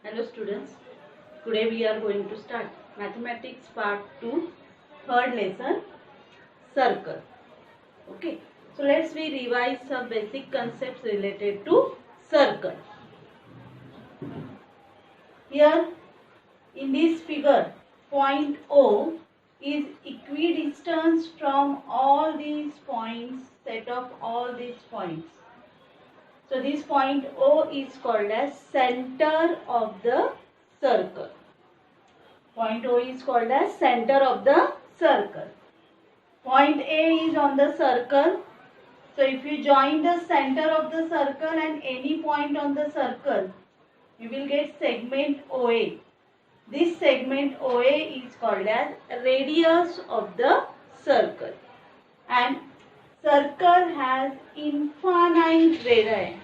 Hello students, today we are going to start Mathematics Part 2, third lesson, circle. Okay, so let's we revise some basic concepts related to circle. Here in this figure, point O is equidistant from all these points, set of all these points. So this point O is called as center of the circle. Point O is called as center of the circle. Point A is on the circle. So if you join the center of the circle and any point on the circle, you will get segment OA. This segment OA is called as radius of the circle. And circle has infinite radii.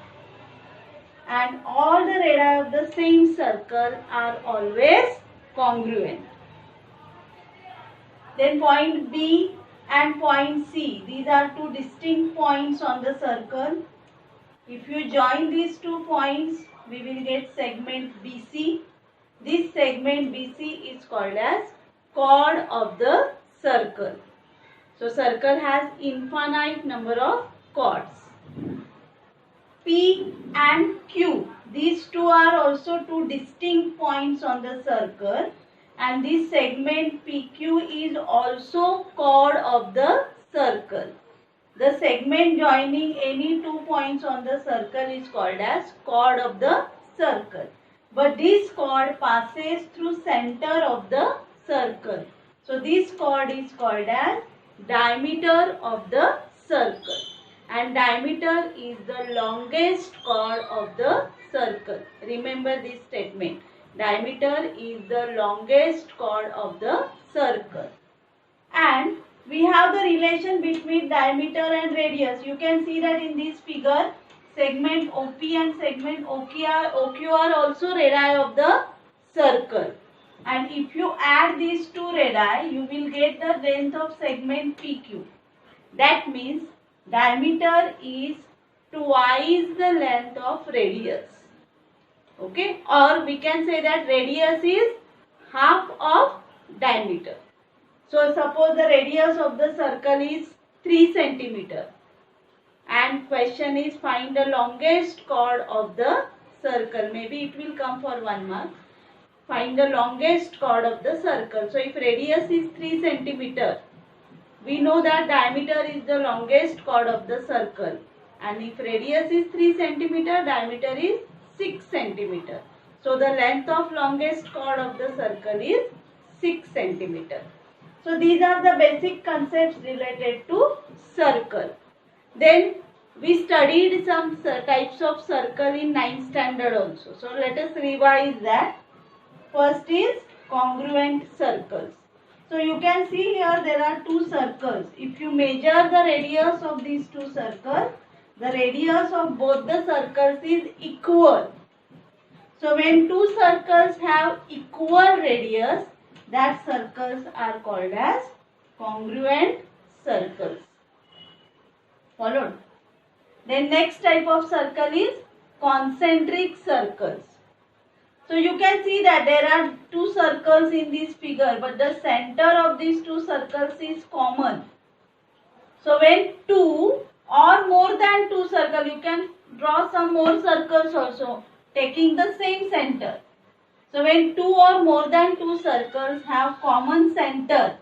And all the radii of the same circle are always congruent. Then point B and point C, these are two distinct points on the circle. If you join these 2 points, we will get segment BC. This segment BC is called as chord of the circle. So circle has infinite number of chords. P and Q, these 2 are also 2 distinct points on the circle, and this segment PQ is also chord of the circle. The segment joining any 2 points on the circle is called as chord of the circle. But this chord passes through center of the circle. So this chord is called as diameter of the circle. And diameter is the longest chord of the circle. Remember this statement. Diameter is the longest chord of the circle. And we have the relation between diameter and radius. You can see that in this figure, segment OP and segment OQ are also radii of the circle. And if you add these 2 radii, you will get the length of segment PQ. That means diameter is twice the length of radius. Okay, or we can say that radius is half of diameter. So suppose the radius of the circle is 3 centimeter and question is find the longest chord of the circle. Maybe it will come for 1 mark. Find the longest chord of the circle. So if radius is 3 centimeter, we know that diameter is the longest chord of the circle, and if radius is 3 centimeter, diameter is 6 centimeter. So the length of longest chord of the circle is 6 centimeter. So these are the basic concepts related to circle. Then we studied some types of circle in 9th standard also. So let us revise that. First is congruent circles. So you can see here there are 2 circles. If you measure the radius of these 2 circles, the radius of both the circles is equal. So when 2 circles have equal radius, that circles are called as congruent circles. Followed? Then next type of circle is concentric circles. So you can see that there are 2 circles in this figure, but the center of these 2 circles is common. So when 2 or more than 2 circles, you can draw some more circles also taking the same center. So when 2 or more than 2 circles have common center,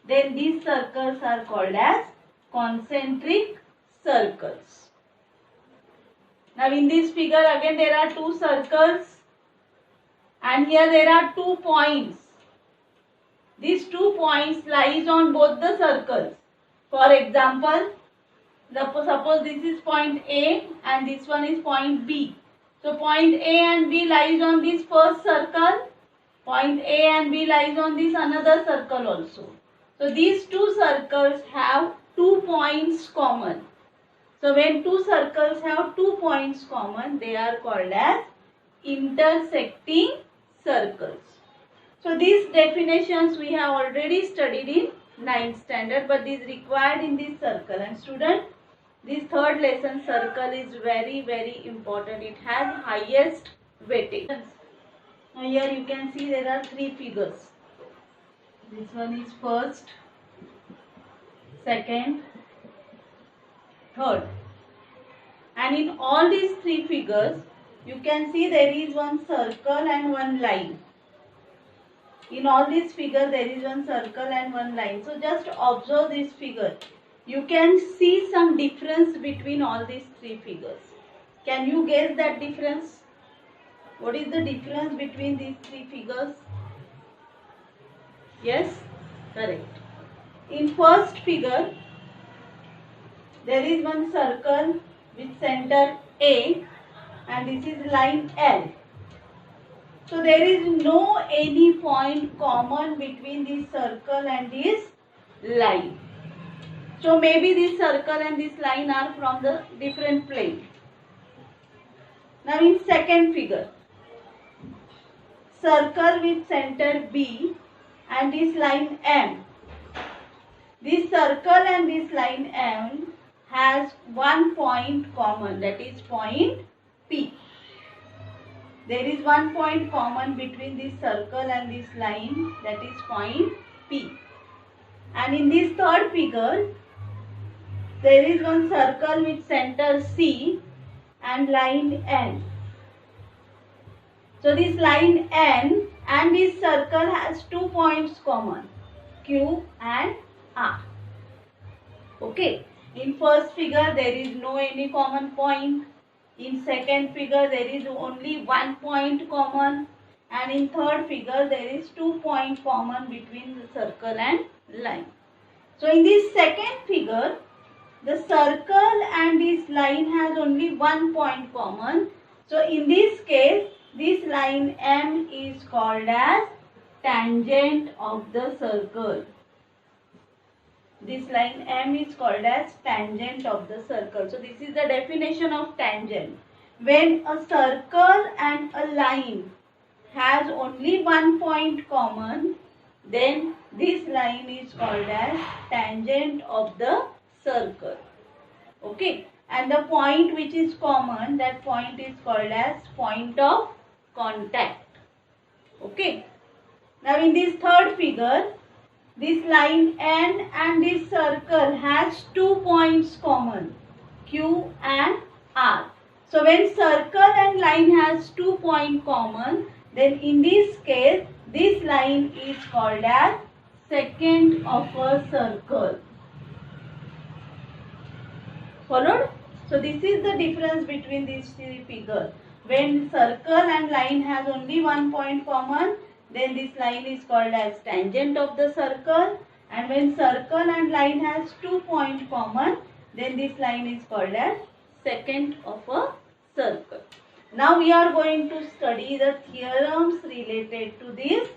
then these circles are called as concentric circles. Now in this figure again there are 2 circles. And here there are 2 points. These 2 points lies on both the circles. For example, suppose this is point A and this one is point B. So point A and B lies on this first circle. Point A and B lies on this another circle also. So these 2 circles have 2 points common. So when 2 circles have 2 points common, they are called as intersecting circles. So these definitions we have already studied in 9th standard, but is required in this circle. And student, this third lesson circle is very important. It has highest weightage. Now here you can see there are three figures. This one is first, second, third. And in all these three figures, you can see there is one circle and one line. In all these figures, there is one circle and one line. So just observe this figure. You can see some difference between all these three figures. Can you guess that difference? What is the difference between these three figures? Yes, correct. In first figure, there is one circle with center A and this is line L. So there is no any point common between this circle and this line. So maybe this circle and this line are from the different plane. Now in second figure, circle with center B and this line M. This circle and this line M has one point common, that is point P. There is one point common between this circle and this line, that is point P. And in this third figure, there is one circle with center C and line N. So this line N and this circle has 2 points common, Q and R. Okay. In first figure, there is no any common point. In second figure, there is only 1 point common. And in third figure, there is 2 points common between the circle and line. So in this second figure, the circle and this line has only 1 point common. So in this case, this line M is called as tangent of the circle. This line M is called as tangent of the circle. So this is the definition of tangent. When a circle and a line has only 1 point common, then this line is called as tangent of the circle. Okay. And the point which is common, that point is called as point of contact. Okay. Now in this third figure, this line N and this circle has 2 points common, Q and R. So when circle and line has 2 points common, then in this case, this line is called as secant of a circle. Followed? So this is the difference between these three figures. When circle and line has only 1 point common, then this line is called as tangent of the circle. And when circle and line has 2 points common, then this line is called as secant of a circle. Now we are going to study the theorems related to this